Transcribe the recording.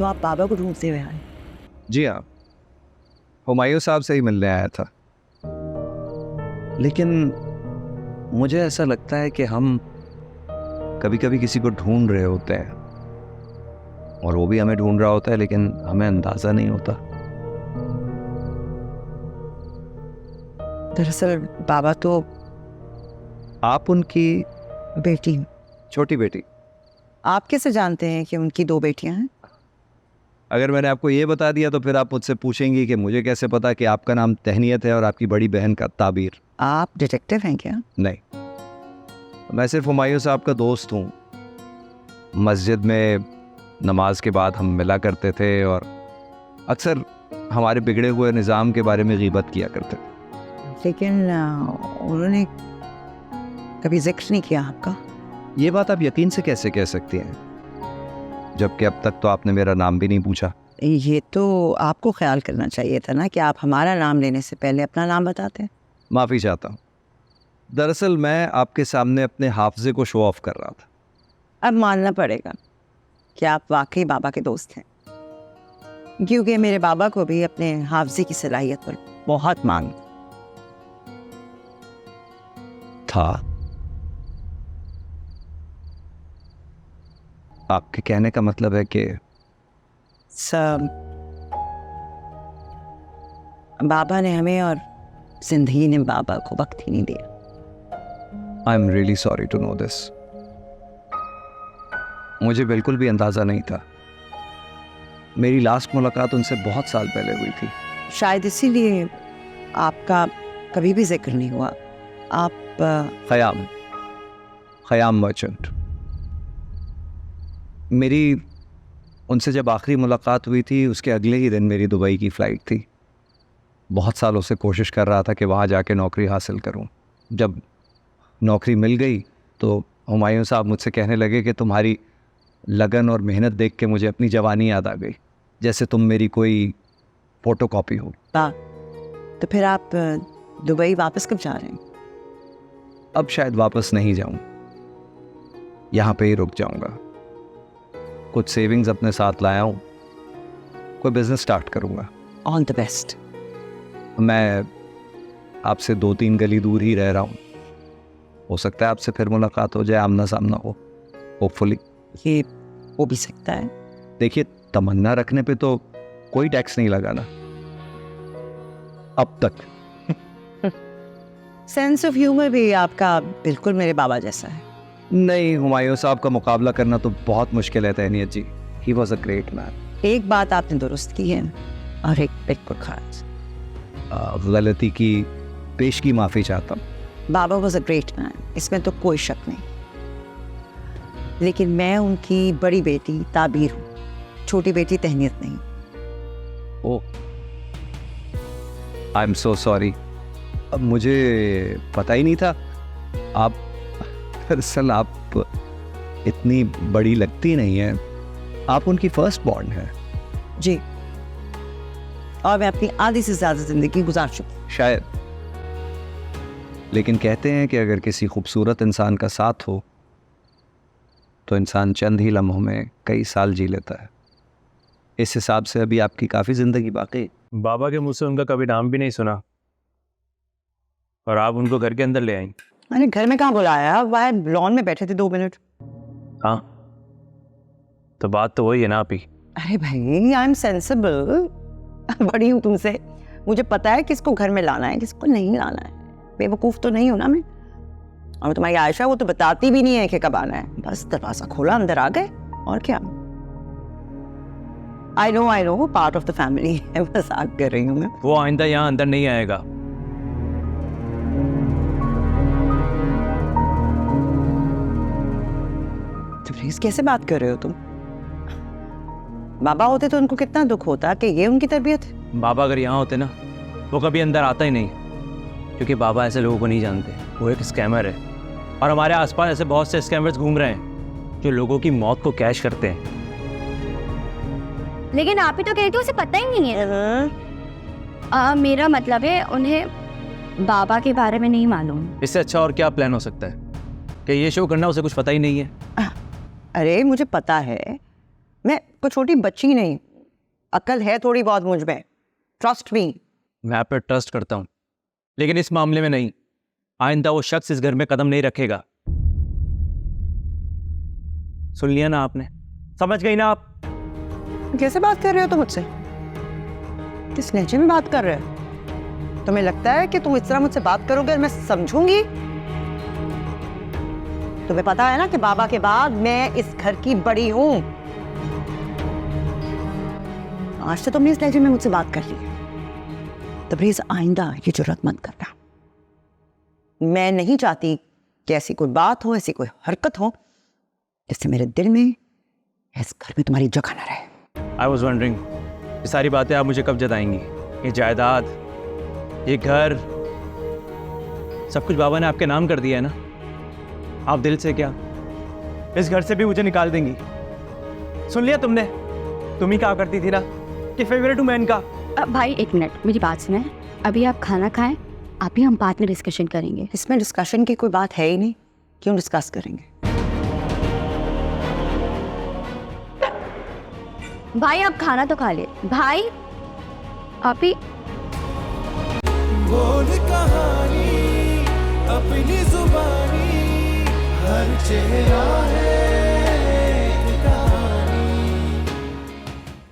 तो आप बाबा को ढूंढते हुए आए। जी हाँ, हुमायूं साहब से ही मिलने आया था। लेकिन मुझे ऐसा लगता है कि हम कभी कभी किसी को ढूंढ रहे होते हैं और वो भी हमें ढूंढ रहा होता है, लेकिन हमें अंदाजा नहीं होता। दरअसल बाबा तो आप उनकी बेटी। छोटी बेटी? आप कैसे जानते हैं कि उनकी 2 बेटियां हैं? अगर मैंने आपको ये बता दिया तो फिर आप मुझसे पूछेंगी कि मुझे कैसे पता कि आपका नाम तहनीत है और आपकी बड़ी बहन का ताबीर। आप डिटेक्टिव हैं क्या? नहीं, मैं सिर्फ हुमायूं साहब का दोस्त हूँ। मस्जिद में नमाज के बाद हम मिला करते थे और अक्सर हमारे बिगड़े हुए निज़ाम के बारे में गीबत किया करते थे। लेकिन उन्होंने कभी जिक्र नहीं किया आपका। ये बात आप यकीन से कैसे कह सकती हैं, जबकि अब तक तो आपने मेरा नाम भी नहीं पूछा। ये तो आपको ख्याल करना चाहिए था ना कि आप हमारा नाम लेने से पहले अपना नाम बताते। माफ़ी चाहता हूँ। दरअसल मैं आपके सामने अपने हाफजे को शो ऑफ कर रहा था। अब मानना पड़ेगा कि आप वाकई बाबा के दोस्त हैं, क्योंकि मेरे बाबा को भी अपने हाफजे की सलाहियत पर बहुत मांग था। आपके कहने का मतलब है कि सब बाबा ने हमें और जिंदगी ने बाबा को वक्त ही नहीं दिया। I am really sorry to know this. मुझे बिल्कुल भी अंदाज़ा नहीं था। मेरी लास्ट मुलाकात उनसे बहुत साल पहले हुई थी। शायद इसीलिए आपका कभी भी जिक्र नहीं हुआ। आप ख़याम मर्चेंट। मेरी उनसे जब आखिरी मुलाकात हुई थी उसके अगले ही दिन मेरी दुबई की फ़्लाइट थी। बहुत सालों से कोशिश कर रहा था कि वहाँ जाके नौकरी हासिल करूँ। जब नौकरी मिल गई तो हुमायूं साहब मुझसे कहने लगे कि तुम्हारी लगन और मेहनत देख के मुझे अपनी जवानी याद आ गई, जैसे तुम मेरी कोई फ़ोटोकॉपी हो। तो फिर आप दुबई वापस कब जा रहे हैं? अब शायद वापस नहीं जाऊँ, यहाँ पे ही रुक जाऊँगा। कुछ सेविंग्स अपने साथ लाया हूँ, कोई बिजनेस स्टार्ट करूँगा। All the best. मैं आपसे 2-3 गली दूर ही रह रहा हूँ। हो सकता है आपसे फिर मुलाकात हो जाए, आमना सामना हो, होपफुली। ये हो भी सकता है। देखिए, तमन्ना रखने पे तो कोई टैक्स नहीं लगाना अब तक। सेंस ऑफ ह्यूमर भी आपका बिल्कुल मेरे बाबा जैसा है। नहीं, हुमायूं साहब का मुकाबला करना तो बहुत मुश्किल है तहनीत ji. He was a great man. एक बात आपने दुरुस्त की है और एक बिल्कुल खास। गलती की पेशगी माफ़ी चाहता हूँ। बाबा वॉज अ ग्रेट मैन, इसमें तो कोई शक नहीं। लेकिन मैं उनकी बड़ी बेटी ताबीर हूँ, छोटी बेटी तहनीत नहीं। ओह, आई एम सो सॉरी। अब मुझे पता ही नहीं था। आप दरअसल आप इतनी बड़ी लगती नहीं हैं। आप उनकी फर्स्ट बॉर्न हैं। जी, और मैं अपनी आधी से ज़्यादा ज़िंदगी गुजार चुकी। शायद। लेकिन कहते हैं कि अगर किसी खूबसूरत इंसान का साथ हो तो इंसान चंद ही लम्हों में कई साल जी लेता है। इस हिसाब से अभी आपकी काफ़ी ज़िंदगी बाकी। बाबा के मुँह से उनका कभी नाम भी नहीं सुना और आप उनको घर के अंदर ले आई। मैंने घर में कहाँ बुलाया, बाहर लॉन में बैठे थे 2 मिनट। हाँ, तो बात तो वही है ना आप ही। अरे भाई, आई एम सेंसिबल। बड़ी हूँ तुमसे, मुझे पता है किसको घर में लाना है किसको नहीं लाना है। बेवकूफ़ तो नहीं हूँ ना मैं। और तुम्हारी आयशा, वो तो बताती भी नहीं है कि कब आना है। बस दरवाजा खोला, अंदर आ गए, और क्या। I know, part of the family है, मजाक कर रही हूँ मैं। वो आइंदा यहाँ अंदर नहीं आएगा। तो प्लीज कैसे बात कर रहे हो तुम? बाबा होते तो उनको कितना दुख होता कि ये उनकी तरबियत है। बाबा अगर यहाँ होते ना, वो कभी अंदर आता ही नहीं, क्योंकि बाबा ऐसे लोगों को नहीं जानते। वो एक स्कैमर है और हमारे आसपास ऐसे बहुत से स्कैमर्स घूम रहे हैं जो लोगों की मौत को कैश करते हैं। लेकिन आप ही तो कहते हो उसे पता ही नहीं है। मेरा मतलब है उन्हें बाबा के बारे में नहीं मालूम। इससे अच्छा और क्या प्लान हो सकता है कि ये शो करना उसे कुछ पता ही नहीं है। अरे मुझे पता है मैं कोई छोटी बच्ची नहीं, अकल है थोड़ी बहुत मुझ में, ट्रस्ट मी। मैं आप पर ट्रस्ट करता हूँ, लेकिन इस मामले में नहीं। आइंदा वो शख्स इस घर में कदम नहीं रखेगा। सुन लिया ना आपने? समझ गई ना आप? कैसे बात कर रहे हो तुम मुझसे? किस लहजे में बात कर रहे हो? तुम्हें लगता है कि तुम इस तरह मुझसे बात करोगे और मैं समझूंगी? तुम्हें पता है ना कि बाबा के बाद मैं इस घर की बड़ी हूं। आज तो तुमने इस लहजे में मुझसे बात कर ली है, तो प्लीज आइंदा ये जुर्रत मत करना। मैं नहीं चाहती कि ऐसी कोई बात हो, ऐसी कोई हरकत हो जिससे मेरे दिल में, इस घर में तुम्हारी जगह ना रहे। आई वॉज वंडरिंग, ये सारी बातें आप मुझे कब जताएंगी? ये जायदाद, ये घर, सब कुछ बाबा ने आपके नाम कर दिया है ना? आप दिल से क्या इस घर से भी मुझे निकाल देंगी? सुन लिया तुमने? तुम ही कहा करती थी ना कि फेवरेट हूं मैं इनका। भाई एक मिनट, मेरी बात सुने। अभी आप खाना खाएं, आप ही हम बाद में डिस्कशन करेंगे। इसमें डिस्कशन की कोई बात है ही नहीं, क्यों डिस्कस करेंगे? भाई आप खाना तो खा ले। भाई आप ही बोल कहानी अपनी जुबानी, हर चेहरा है